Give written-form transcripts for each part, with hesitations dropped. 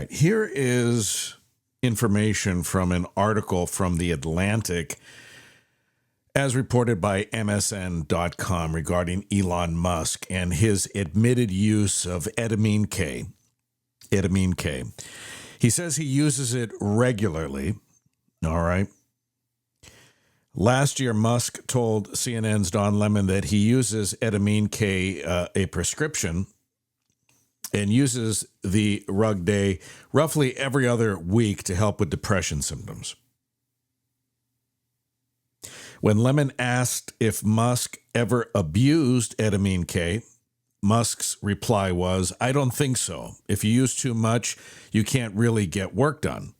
right, here is information from an article from The Atlantic as reported by MSN.com regarding Elon Musk and his admitted use of Etamine K. Etamine K. He says he uses it regularly. All right. Last year, Musk told CNN's Don Lemon that he uses Etamine K, a prescription, and uses the Rug Day roughly every other week to help with depression symptoms. When Lemon asked if Musk ever abused Etamine K, Musk's reply was, "I don't think so. If you use too much, you can't really get work done."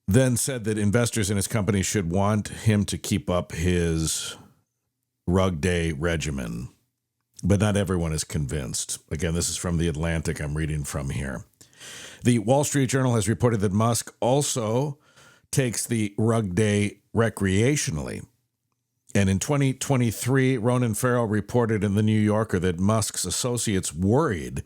Then said that investors in his company should want him to keep up his Rug Day regimen. But not everyone is convinced. Again, this is from The Atlantic I'm reading from here. The Wall Street Journal has reported that Musk also takes the Rug Day recreationally. And in 2023, Ronan Farrow reported in The New Yorker that Musk's associates worried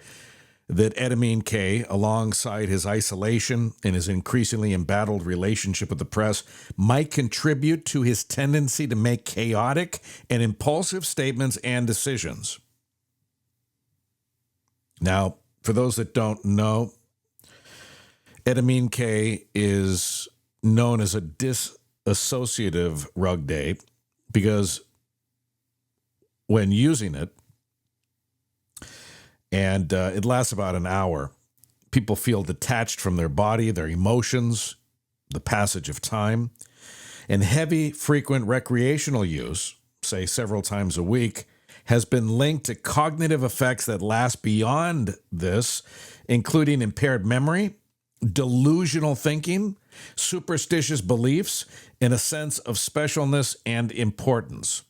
that Etamine K, alongside his isolation and his increasingly embattled relationship with the press, might contribute to his tendency to make chaotic and impulsive statements and decisions. Now, for those that don't know, Etamine K is known as a dissociative Rug Day because when using it, and it lasts about an hour, people feel detached from their body, their emotions, the passage of time. And heavy, frequent recreational use, say several times a week, has been linked to cognitive effects that last beyond this, including impaired memory, delusional thinking, superstitious beliefs, and a sense of specialness and importance.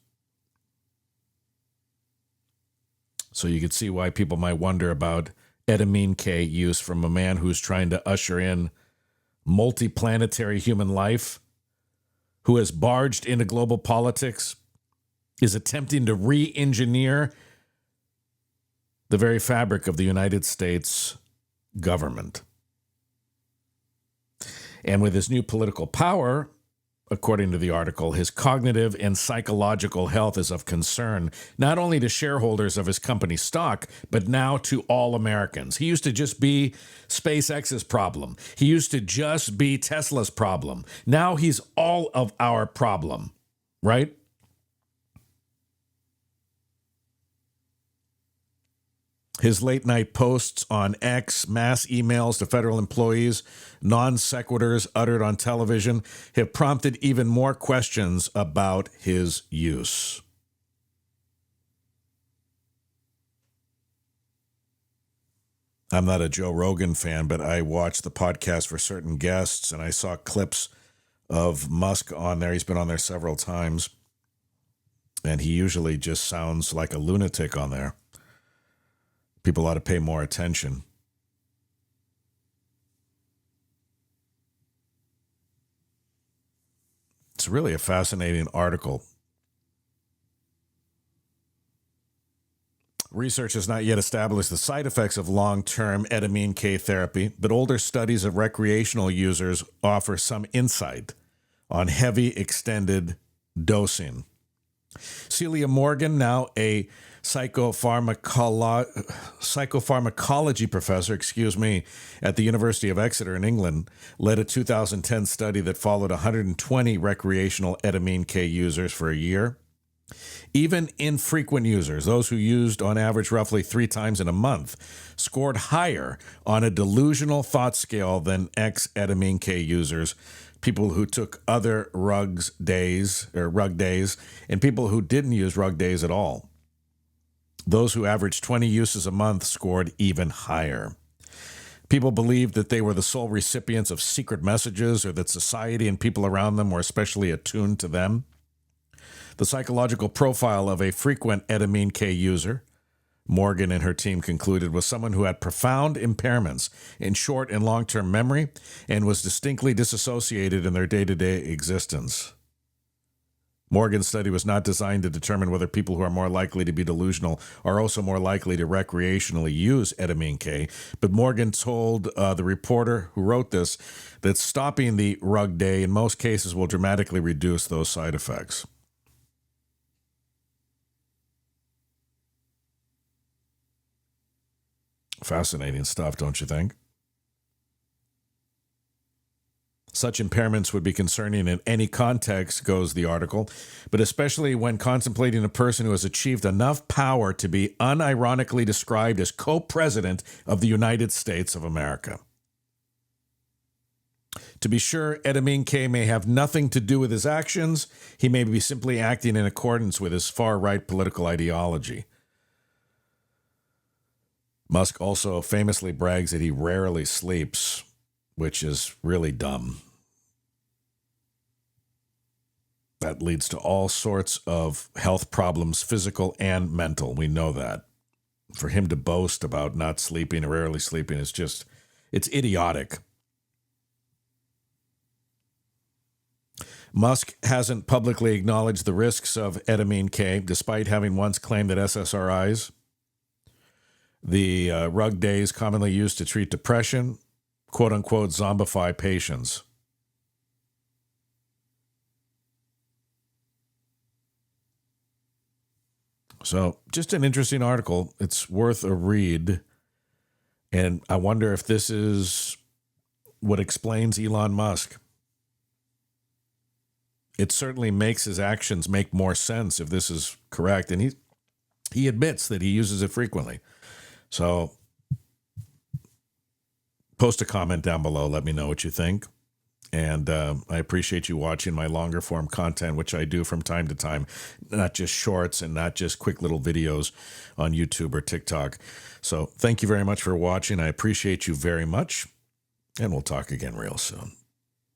So you could see why people might wonder about Etamine K use from a man who's trying to usher in multiplanetary human life, who has barged into global politics, is attempting to re-engineer the very fabric of the United States government. And with his new political power, according to the article, his cognitive and psychological health is of concern, not only to shareholders of his company stock, but now to all Americans. He used to just be SpaceX's problem. He used to just be Tesla's problem. Now he's all of our problem, right? His late-night posts on X, mass emails to federal employees, non-sequiturs uttered on television have prompted even more questions about his use. I'm not a Joe Rogan fan, but I watch the podcast for certain guests, and I saw clips of Musk on there. He's been on there several times, and he usually just sounds like a lunatic on there. People ought to pay more attention. It's really a fascinating article. Research has not yet established the side effects of long-term Etamine K therapy, but older studies of recreational users offer some insight on heavy, extended dosing. Celia Morgan, now a psychopharmacology professor, at the University of Exeter in England, led a 2010 study that followed 120 recreational Etamine K users for a year. Even infrequent users, those who used on average roughly 3 times in a month, scored higher on a delusional thought scale than ex-Etamine K users, people who took other rug days, and people who didn't use Rug Days at all. Those who averaged 20 uses a month scored even higher. People believed that they were the sole recipients of secret messages or that society and people around them were especially attuned to them. The psychological profile of a frequent Etamine K user, Morgan and her team concluded, was someone who had profound impairments in short and long-term memory and was distinctly disassociated in their day-to-day existence. Morgan's study was not designed to determine whether people who are more likely to be delusional are also more likely to recreationally use etamine K, but Morgan told the reporter who wrote this that stopping the rug day in most cases will dramatically reduce those side effects. Fascinating stuff, don't you think? Such impairments would be concerning in any context, goes the article, but especially when contemplating a person who has achieved enough power to be unironically described as co-president of the United States of America. To be sure, etamine K may have nothing to do with his actions. He may be simply acting in accordance with his far-right political ideology. Musk also famously brags that he rarely sleeps, which is really dumb. That leads to all sorts of health problems, physical and mental. We know that. For him to boast about not sleeping or rarely sleeping is just, it's idiotic. Musk hasn't publicly acknowledged the risks of etamine K, despite having once claimed that SSRIs, the rug days commonly used to treat depression, quote-unquote, zombify patients. So just an interesting article. It's worth a read. And I wonder if this is what explains Elon Musk. It certainly makes his actions make more sense if this is correct. And he admits that he uses it frequently. So post a comment down below. Let me know what you think. And I appreciate you watching my longer form content, which I do from time to time, not just shorts and not just quick little videos on YouTube or TikTok. So thank you very much for watching. I appreciate you very much. And we'll talk again real soon.